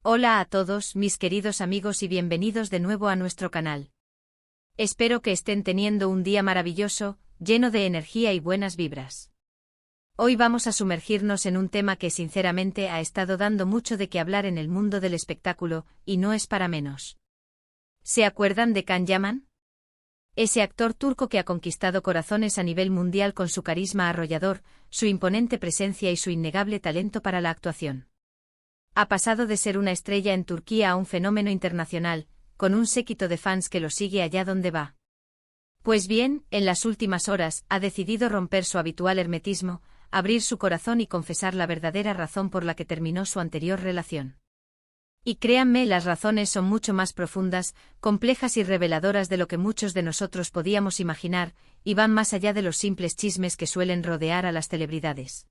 Hola a todos, mis queridos amigos, y bienvenidos de nuevo a nuestro canal. Espero que estén teniendo un día maravilloso, lleno de energía y buenas vibras. Hoy vamos a sumergirnos en un tema que sinceramente ha estado dando mucho de qué hablar en el mundo del espectáculo, y no es para menos. ¿Se acuerdan de Can Yaman? Ese actor turco que ha conquistado corazones a nivel mundial con su carisma arrollador, su imponente presencia y su innegable talento para la actuación. Ha pasado de ser una estrella en Turquía a un fenómeno internacional, con un séquito de fans que lo sigue allá donde va. Pues bien, en las últimas horas, ha decidido romper su habitual hermetismo, abrir su corazón y confesar la verdadera razón por la que terminó su anterior relación. Y créanme, las razones son mucho más profundas, complejas y reveladoras de lo que muchos de nosotros podíamos imaginar, y van más allá de los simples chismes que suelen rodear a las celebridades.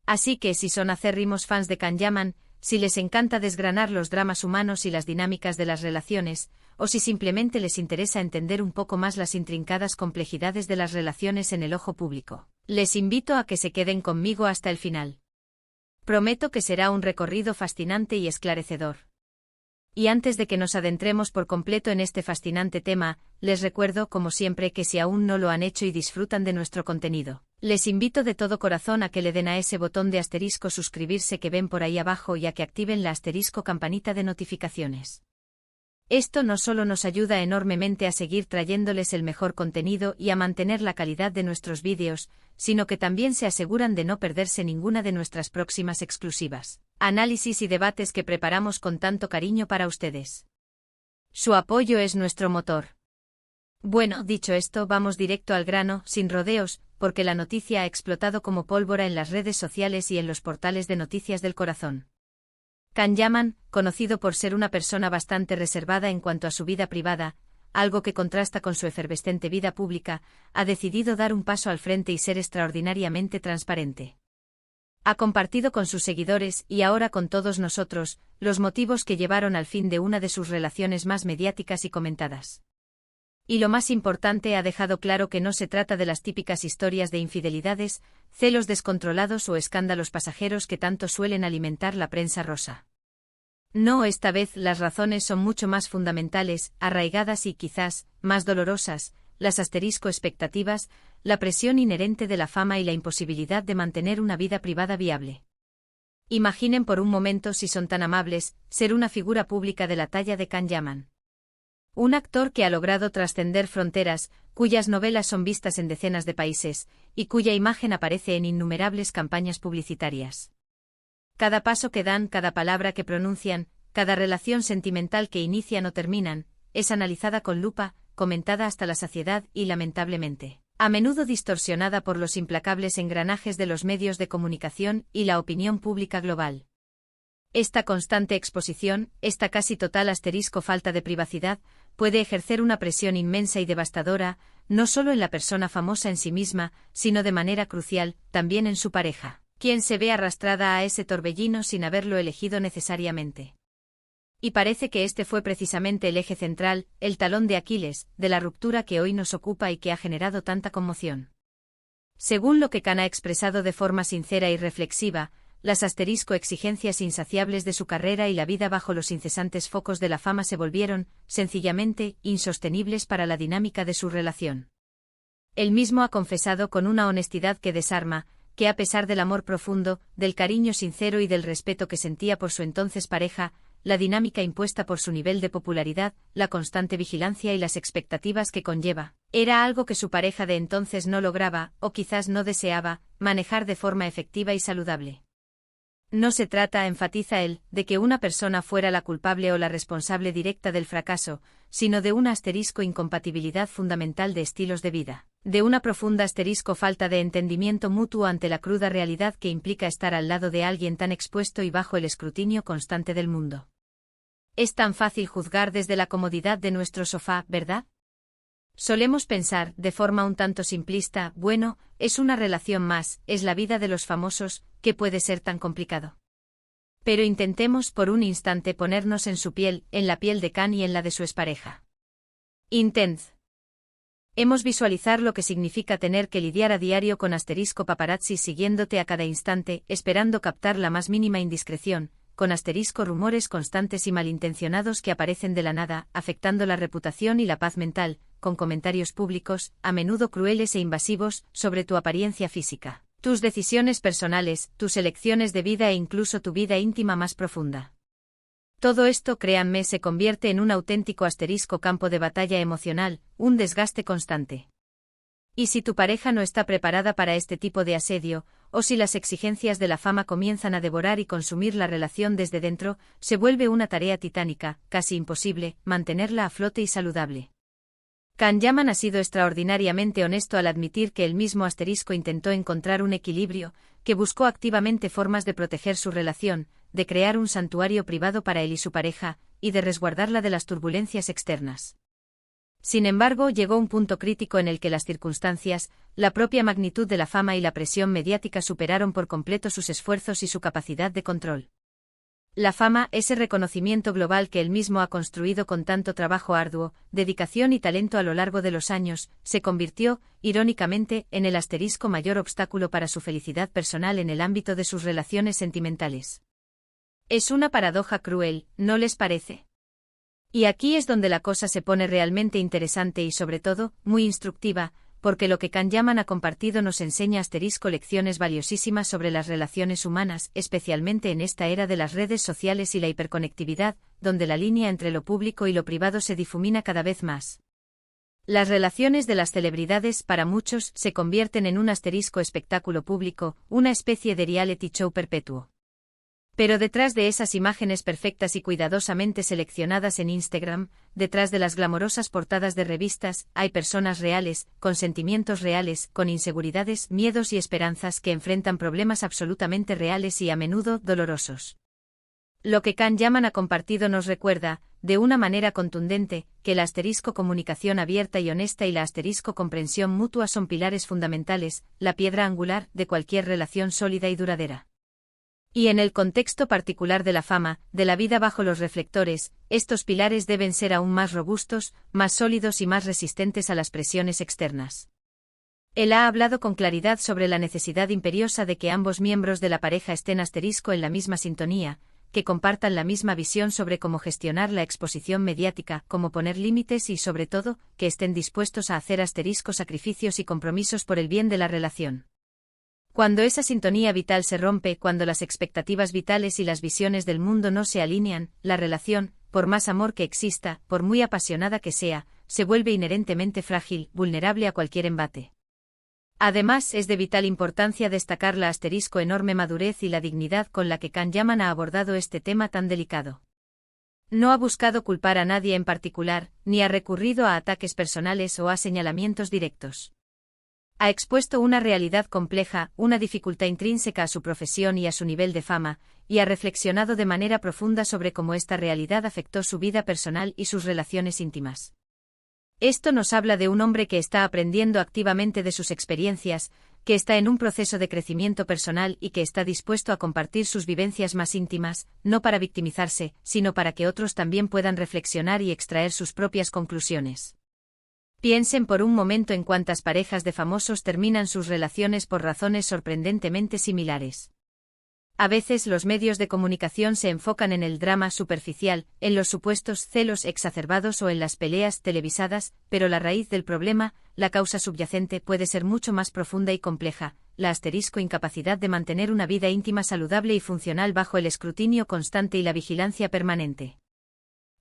Así que si son acérrimos fans de Can Yaman, si les encanta desgranar los dramas humanos y las dinámicas de las relaciones, o si simplemente les interesa entender un poco más las intrincadas complejidades de las relaciones en el ojo público, les invito a que se queden conmigo hasta el final. Prometo que será un recorrido fascinante y esclarecedor. Y antes de que nos adentremos por completo en este fascinante tema, les recuerdo, como siempre, que si aún no lo han hecho y disfrutan de nuestro contenido, les invito de todo corazón a que le den a ese botón de asterisco suscribirse que ven por ahí abajo y a que activen la asterisco campanita de notificaciones. Esto no solo nos ayuda enormemente a seguir trayéndoles el mejor contenido y a mantener la calidad de nuestros vídeos, sino que también se aseguran de no perderse ninguna de nuestras próximas exclusivas, análisis y debates que preparamos con tanto cariño para ustedes. Su apoyo es nuestro motor. Bueno, dicho esto, vamos directo al grano, sin rodeos, porque la noticia ha explotado como pólvora en las redes sociales y en los portales de noticias del corazón. Can Yaman, conocido por ser una persona bastante reservada en cuanto a su vida privada, algo que contrasta con su efervescente vida pública, ha decidido dar un paso al frente y ser extraordinariamente transparente. Ha compartido con sus seguidores, y ahora con todos nosotros, los motivos que llevaron al fin de una de sus relaciones más mediáticas y comentadas. Y lo más importante, ha dejado claro que no se trata de las típicas historias de infidelidades, celos descontrolados o escándalos pasajeros que tanto suelen alimentar la prensa rosa. No, esta vez las razones son mucho más fundamentales, arraigadas y quizás más dolorosas, las expectativas, la presión inherente de la fama y la imposibilidad de mantener una vida privada viable. Imaginen por un momento, si son tan amables, ser una figura pública de la talla de Can Yaman. Un actor que ha logrado trascender fronteras, cuyas novelas son vistas en decenas de países, y cuya imagen aparece en innumerables campañas publicitarias. Cada paso que dan, cada palabra que pronuncian, cada relación sentimental que inician o terminan, es analizada con lupa, comentada hasta la saciedad y, lamentablemente, a menudo distorsionada por los implacables engranajes de los medios de comunicación y la opinión pública global. Esta constante exposición, esta casi total falta de privacidad, puede ejercer una presión inmensa y devastadora, no solo en la persona famosa en sí misma, sino de manera crucial, también en su pareja, quien se ve arrastrada a ese torbellino sin haberlo elegido necesariamente. Y parece que este fue precisamente el eje central, el talón de Aquiles, de la ruptura que hoy nos ocupa y que ha generado tanta conmoción. Según lo que Can ha expresado de forma sincera y reflexiva, las exigencias insaciables de su carrera y la vida bajo los incesantes focos de la fama se volvieron, sencillamente, insostenibles para la dinámica de su relación. Él mismo ha confesado con una honestidad que desarma, que a pesar del amor profundo, del cariño sincero y del respeto que sentía por su entonces pareja, la dinámica impuesta por su nivel de popularidad, la constante vigilancia y las expectativas que conlleva, era algo que su pareja de entonces no lograba, o quizás no deseaba, manejar de forma efectiva y saludable. No se trata, enfatiza él, de que una persona fuera la culpable o la responsable directa del fracaso, sino de una incompatibilidad fundamental de estilos de vida, de una profunda falta de entendimiento mutuo ante la cruda realidad que implica estar al lado de alguien tan expuesto y bajo el escrutinio constante del mundo. Es tan fácil juzgar desde la comodidad de nuestro sofá, ¿verdad? Solemos pensar, de forma un tanto simplista, bueno, es una relación más, es la vida de los famosos, ¿qué puede ser tan complicado? Pero intentemos por un instante ponernos en su piel, en la piel de Can y en la de su expareja. Hemos visualizar lo que significa tener que lidiar a diario con paparazzi siguiéndote a cada instante, esperando captar la más mínima indiscreción, con asterisco rumores constantes y malintencionados que aparecen de la nada, afectando la reputación y la paz mental, con comentarios públicos, a menudo crueles e invasivos, sobre tu apariencia física, tus decisiones personales, tus elecciones de vida e incluso tu vida íntima más profunda. Todo esto, créanme, se convierte en un auténtico asterisco campo de batalla emocional, un desgaste constante. Y si tu pareja no está preparada para este tipo de asedio, o si las exigencias de la fama comienzan a devorar y consumir la relación desde dentro, se vuelve una tarea titánica, casi imposible, mantenerla a flote y saludable. Can Yaman ha sido extraordinariamente honesto al admitir que el mismo asterisco intentó encontrar un equilibrio, que buscó activamente formas de proteger su relación, de crear un santuario privado para él y su pareja, y de resguardarla de las turbulencias externas. Sin embargo, llegó un punto crítico en el que las circunstancias, la propia magnitud de la fama y la presión mediática superaron por completo sus esfuerzos y su capacidad de control. La fama, ese reconocimiento global que él mismo ha construido con tanto trabajo arduo, dedicación y talento a lo largo de los años, se convirtió, irónicamente, en el asterisco mayor obstáculo para su felicidad personal en el ámbito de sus relaciones sentimentales. Es una paradoja cruel, ¿no les parece? Y aquí es donde la cosa se pone realmente interesante y sobre todo, muy instructiva, porque lo que Can Yaman ha compartido nos enseña lecciones valiosísimas sobre las relaciones humanas, especialmente en esta era de las redes sociales y la hiperconectividad, donde la línea entre lo público y lo privado se difumina cada vez más. Las relaciones de las celebridades, para muchos, se convierten en un espectáculo público, una especie de reality show perpetuo. Pero detrás de esas imágenes perfectas y cuidadosamente seleccionadas en Instagram, detrás de las glamorosas portadas de revistas, hay personas reales, con sentimientos reales, con inseguridades, miedos y esperanzas que enfrentan problemas absolutamente reales y a menudo dolorosos. Lo que Can Yaman ha compartido nos recuerda, de una manera contundente, que la comunicación abierta y honesta y la comprensión mutua son pilares fundamentales, la piedra angular de cualquier relación sólida y duradera. Y en el contexto particular de la fama, de la vida bajo los reflectores, estos pilares deben ser aún más robustos, más sólidos y más resistentes a las presiones externas. Él ha hablado con claridad sobre la necesidad imperiosa de que ambos miembros de la pareja estén en la misma sintonía, que compartan la misma visión sobre cómo gestionar la exposición mediática, cómo poner límites y, sobre todo, que estén dispuestos a hacer sacrificios y compromisos por el bien de la relación. Cuando esa sintonía vital se rompe, cuando las expectativas vitales y las visiones del mundo no se alinean, la relación, por más amor que exista, por muy apasionada que sea, se vuelve inherentemente frágil, vulnerable a cualquier embate. Además, es de vital importancia destacar la enorme madurez y la dignidad con la que Can Yaman ha abordado este tema tan delicado. No ha buscado culpar a nadie en particular, ni ha recurrido a ataques personales o a señalamientos directos. Ha expuesto una realidad compleja, una dificultad intrínseca a su profesión y a su nivel de fama, y ha reflexionado de manera profunda sobre cómo esta realidad afectó su vida personal y sus relaciones íntimas. Esto nos habla de un hombre que está aprendiendo activamente de sus experiencias, que está en un proceso de crecimiento personal y que está dispuesto a compartir sus vivencias más íntimas, no para victimizarse, sino para que otros también puedan reflexionar y extraer sus propias conclusiones. Piensen por un momento en cuántas parejas de famosos terminan sus relaciones por razones sorprendentemente similares. A veces los medios de comunicación se enfocan en el drama superficial, en los supuestos celos exacerbados o en las peleas televisadas, pero la raíz del problema, la causa subyacente, puede ser mucho más profunda y compleja, la incapacidad de mantener una vida íntima saludable y funcional bajo el escrutinio constante y la vigilancia permanente.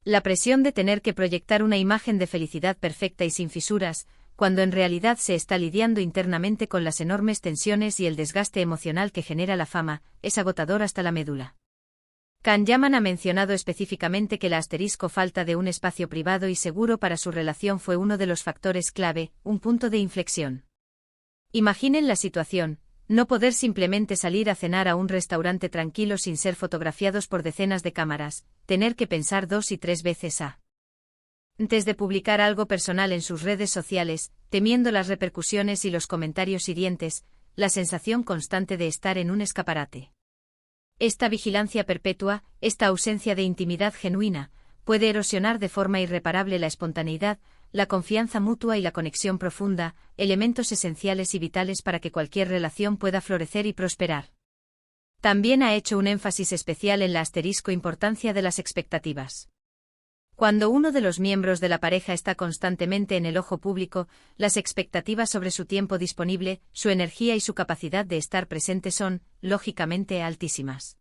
La presión de tener que proyectar una imagen de felicidad perfecta y sin fisuras, cuando en realidad se está lidiando internamente con las enormes tensiones y el desgaste emocional que genera la fama, es agotador hasta la médula. Can Yaman ha mencionado específicamente que la falta de un espacio privado y seguro para su relación fue uno de los factores clave, un punto de inflexión. Imaginen la situación. No poder simplemente salir a cenar a un restaurante tranquilo sin ser fotografiados por decenas de cámaras, tener que pensar 2 y 3 veces antes de publicar algo personal en sus redes sociales, temiendo las repercusiones y los comentarios hirientes, la sensación constante de estar en un escaparate. Esta vigilancia perpetua, esta ausencia de intimidad genuina, puede erosionar de forma irreparable la espontaneidad, la confianza mutua y la conexión profunda, elementos esenciales y vitales para que cualquier relación pueda florecer y prosperar. También ha hecho un énfasis especial en la asterisco importancia de las expectativas. Cuando uno de los miembros de la pareja está constantemente en el ojo público, las expectativas sobre su tiempo disponible, su energía y su capacidad de estar presente son, lógicamente, altísimas.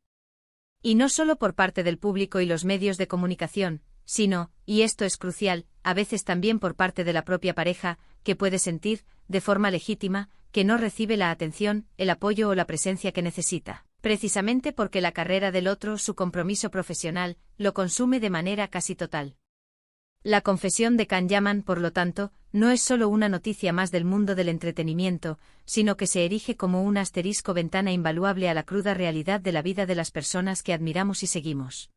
Y no solo por parte del público y los medios de comunicación, sino, y esto es crucial, a veces también por parte de la propia pareja, que puede sentir, de forma legítima, que no recibe la atención, el apoyo o la presencia que necesita, precisamente porque la carrera del otro, su compromiso profesional, lo consume de manera casi total. La confesión de Can Yaman, por lo tanto, no es solo una noticia más del mundo del entretenimiento, sino que se erige como un asterisco ventana invaluable a la cruda realidad de la vida de las personas que admiramos y seguimos.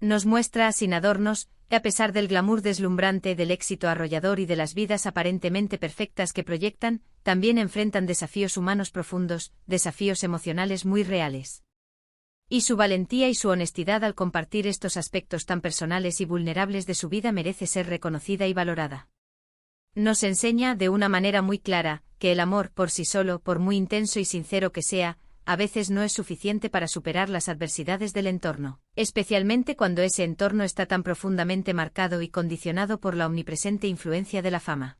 Nos muestra, sin adornos, que a pesar del glamour deslumbrante, del éxito arrollador y de las vidas aparentemente perfectas que proyectan, también enfrentan desafíos humanos profundos, desafíos emocionales muy reales. Y su valentía y su honestidad al compartir estos aspectos tan personales y vulnerables de su vida merece ser reconocida y valorada. Nos enseña, de una manera muy clara, que el amor, por sí solo, por muy intenso y sincero que sea, a veces no es suficiente para superar las adversidades del entorno, especialmente cuando ese entorno está tan profundamente marcado y condicionado por la omnipresente influencia de la fama.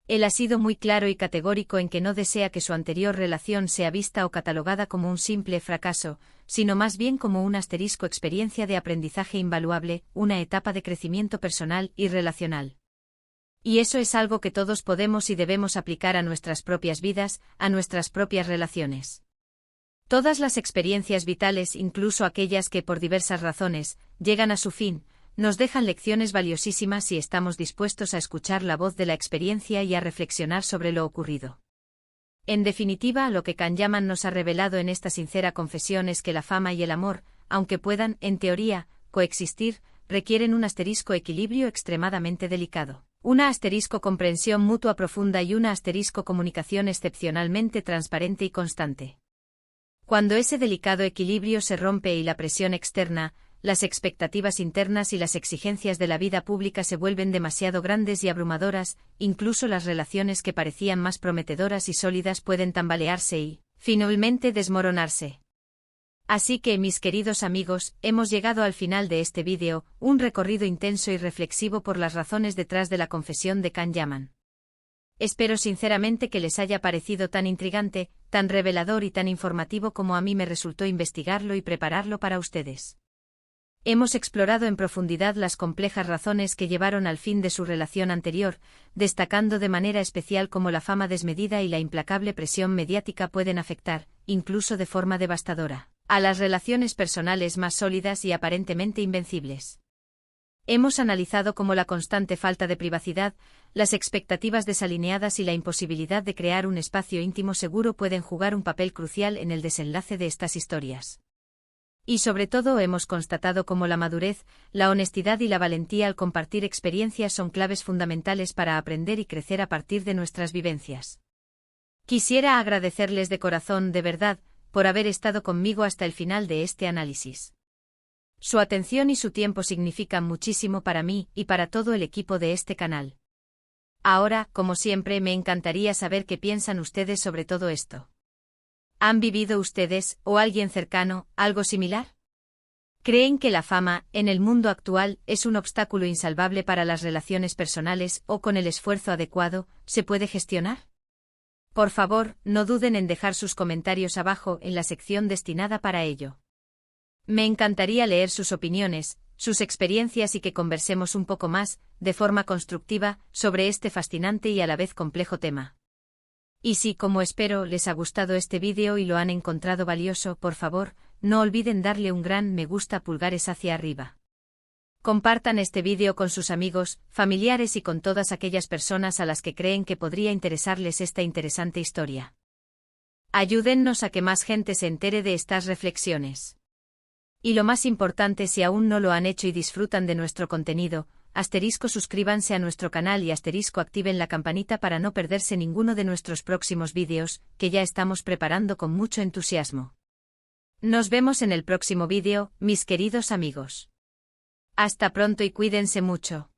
Él ha sido muy claro y categórico en que no desea que su anterior relación sea vista o catalogada como un simple fracaso, sino más bien como un asterisco experiencia de aprendizaje invaluable, una etapa de crecimiento personal y relacional. Y eso es algo que todos podemos y debemos aplicar a nuestras propias vidas, a nuestras propias relaciones. Todas las experiencias vitales, incluso aquellas que por diversas razones llegan a su fin, nos dejan lecciones valiosísimas si estamos dispuestos a escuchar la voz de la experiencia y a reflexionar sobre lo ocurrido. En definitiva, lo que Can Yaman nos ha revelado en esta sincera confesión es que la fama y el amor, aunque puedan, en teoría, coexistir, requieren un asterisco equilibrio extremadamente delicado, una asterisco comprensión mutua profunda y una asterisco comunicación excepcionalmente transparente y constante. Cuando ese delicado equilibrio se rompe y la presión externa, las expectativas internas y las exigencias de la vida pública se vuelven demasiado grandes y abrumadoras, incluso las relaciones que parecían más prometedoras y sólidas pueden tambalearse y, finalmente, desmoronarse. Así que, mis queridos amigos, hemos llegado al final de este vídeo, un recorrido intenso y reflexivo por las razones detrás de la confesión de Can Yaman. Espero sinceramente que les haya parecido tan intrigante, tan revelador y tan informativo como a mí me resultó investigarlo y prepararlo para ustedes. Hemos explorado en profundidad las complejas razones que llevaron al fin de su relación anterior, destacando de manera especial cómo la fama desmedida y la implacable presión mediática pueden afectar, incluso de forma devastadora, a las relaciones personales más sólidas y aparentemente invencibles. Hemos analizado cómo la constante falta de privacidad, las expectativas desalineadas y la imposibilidad de crear un espacio íntimo seguro pueden jugar un papel crucial en el desenlace de estas historias. Y sobre todo hemos constatado cómo la madurez, la honestidad y la valentía al compartir experiencias son claves fundamentales para aprender y crecer a partir de nuestras vivencias. Quisiera agradecerles de corazón, de verdad, por haber estado conmigo hasta el final de este análisis. Su atención y su tiempo significan muchísimo para mí y para todo el equipo de este canal. Ahora, como siempre, me encantaría saber qué piensan ustedes sobre todo esto. ¿Han vivido ustedes, o alguien cercano, algo similar? ¿Creen que la fama, en el mundo actual, es un obstáculo insalvable para las relaciones personales o con el esfuerzo adecuado, se puede gestionar? Por favor, no duden en dejar sus comentarios abajo en la sección destinada para ello. Me encantaría leer sus opiniones, sus experiencias y que conversemos un poco más, de forma constructiva, sobre este fascinante y a la vez complejo tema. Y si, como espero, les ha gustado este vídeo y lo han encontrado valioso, por favor, no olviden darle un gran me gusta pulgares hacia arriba. Compartan este vídeo con sus amigos, familiares y con todas aquellas personas a las que creen que podría interesarles esta interesante historia. Ayúdennos a que más gente se entere de estas reflexiones. Y lo más importante, si aún no lo han hecho y disfrutan de nuestro contenido, suscríbanse a nuestro canal y activen la campanita para no perderse ninguno de nuestros próximos vídeos, que ya estamos preparando con mucho entusiasmo. Nos vemos en el próximo vídeo, mis queridos amigos. Hasta pronto y cuídense mucho.